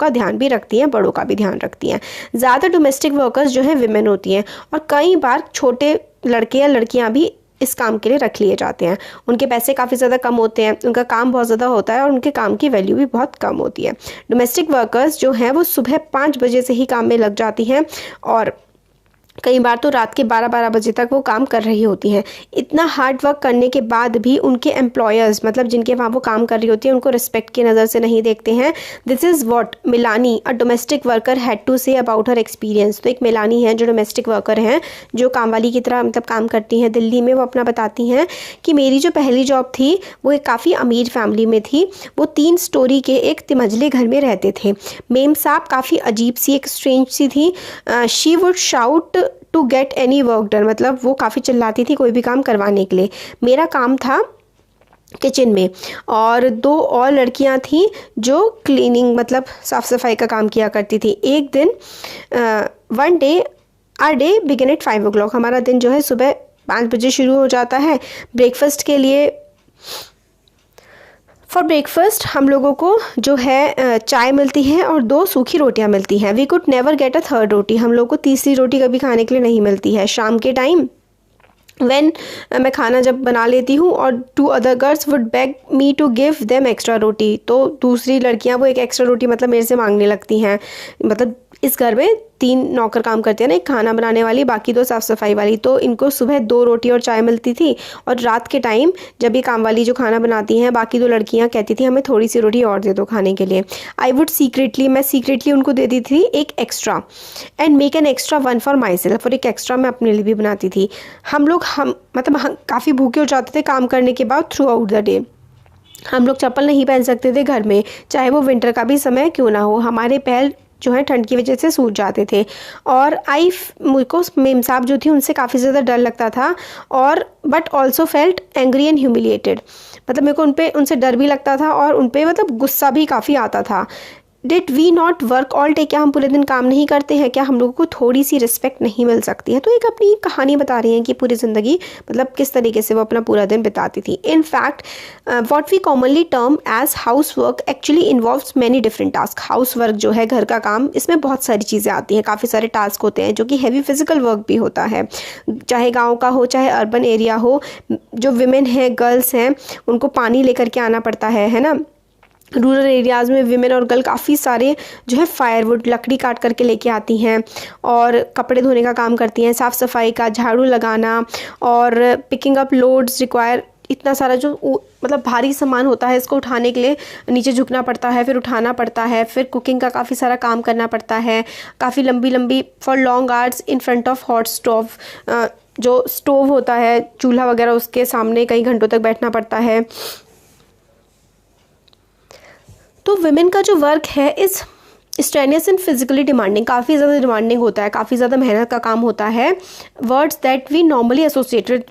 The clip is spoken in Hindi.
का ध्यान भी रखती हैं, बड़ों का भी ध्यान रखती हैं। ज़्यादा डोमेस्टिक वर्कर्स जो है विमेन होती हैं और कई बार छोटे लड़के या लड़कियां भी इस काम के लिए रख लिए जाते हैं। उनके पैसे काफ़ी ज़्यादा कम होते हैं, उनका काम बहुत ज़्यादा होता है और उनके काम की वैल्यू भी बहुत कम होती है। डोमेस्टिक वर्कर्स जो हैं वो सुबह 5 बजे से ही काम में लग जाती हैं और कई बार तो रात के 12-12 बजे तक वो काम कर रही होती हैं। इतना हार्ड वर्क करने के बाद भी उनके एम्प्लॉयर्स, मतलब जिनके वहाँ वो काम कर रही होती हैं, उनको रिस्पेक्ट की नज़र से नहीं देखते हैं। This is what Milani a domestic worker had to say about her experience. तो एक मिलानी है जो डोमेस्टिक वर्कर हैं, जो काम वाली की तरह मतलब काम करती हैं दिल्ली में। वो अपना बताती हैं कि मेरी जो पहली जॉब थी वो एक काफ़ी अमीर फैमिली में थी। वो 3 स्टोरी के एक तिमंजिले घर में रहते थे। मेम साहब काफ़ी अजीब सी, एक स्ट्रेंज सी थी। She would shout to get any work done, मतलब वो काफ़ी चिल्लाती थी कोई भी काम करवाने के लिए। मेरा काम था किचन में और 2 और लड़कियां थीं जो क्लीनिंग मतलब साफ़ सफाई का काम किया करती थी। एक दिन one day our day begin at 5 o'clock। हमारा दिन जो है सुबह 5 बजे शुरू हो जाता है। ब्रेकफास्ट के लिए फॉर ब्रेकफास्ट हम लोगों को जो है चाय मिलती है और 2 सूखी रोटियां मिलती हैं। We could never get a third roti. हम लोग को तीसरी रोटी कभी खाने के लिए नहीं मिलती है। शाम के टाइम मैं खाना जब बना लेती हूँ और 2 other girls would beg me to give them extra roti, तो दूसरी लड़कियाँ वो एक एक्स्ट्रा रोटी मतलब मेरे से मांगने लगती हैं। मतलब इस घर में 3 नौकर काम करते हैं ना, एक खाना बनाने वाली, बाकी 2 साफ़ सफाई वाली। तो इनको सुबह 2 रोटी और चाय मिलती थी और रात के टाइम जब ये काम वाली जो खाना बनाती हैं, बाकी 2 लड़कियां कहती थी हमें थोड़ी सी रोटी और दे दो खाने के लिए। मैं सीक्रेटली उनको देती थी एक extra and make an extra 1 for my self, और एक एक्स्ट्रा मैं अपने लिए भी बनाती थी। हम काफ़ी भूखे हो जाते थे काम करने के बाद थ्रू आउट द डे। हम लोग चप्पल नहीं पहन सकते थे घर में, चाहे वो विंटर का भी समय क्यों ना हो। हमारे पैर जो है ठंड की वजह से सूज जाते थे और मुझको मेम साहब जो थी उनसे काफ़ी ज़्यादा डर लगता था और but also felt angry and humiliated. मतलब मेरे को उनसे डर भी लगता था और उन पर मतलब गुस्सा भी काफ़ी आता था। Did we not work all day, क्या हम पूरे दिन काम नहीं करते हैं, क्या हम लोगों को थोड़ी सी रिस्पेक्ट नहीं मिल सकती है। तो एक अपनी कहानी बता रही हैं कि पूरी ज़िंदगी मतलब किस तरीके से वो अपना पूरा दिन बिताती थी। In fact what we commonly term as house work actually involves many different task. House work जो है घर का काम, इसमें बहुत सारी चीज़ें आती हैं, काफ़ी सारे टास्क होते हैं जो कि हैवी फिजिकल वर्क भी होता है, चाहे गाँव का हो चाहे अर्बन एरिया हो। जो विमेन हैं, गर्ल्स हैं, उनको पानी लेकर के आना पड़ता है ना। रूरल एरियाज़ में विमेन और गर्ल काफ़ी सारे जो है फायरवुड लकड़ी काट करके लेके आती हैं और कपड़े धोने का काम करती हैं, साफ़ सफाई का, झाड़ू लगाना और पिकिंग अप लोड्स रिक्वायर। इतना सारा जो मतलब भारी सामान होता है इसको उठाने के लिए नीचे झुकना पड़ता है, फिर उठाना पड़ता है, फिर कुकिंग का काफ़ी सारा काम करना पड़ता है, काफ़ी लंबी for long hours in front of hot stove. जो स्टोव होता है चूल्हा वगैरह, उसके सामने कई घंटों तक बैठना पड़ता है। तो विमेन का जो वर्क है इस स्ट्रेनियस एंड फिजिकली डिमांडिंग, काफ़ी ज़्यादा डिमांडिंग होता है, काफ़ी ज़्यादा मेहनत का काम होता है। Words that we normally associated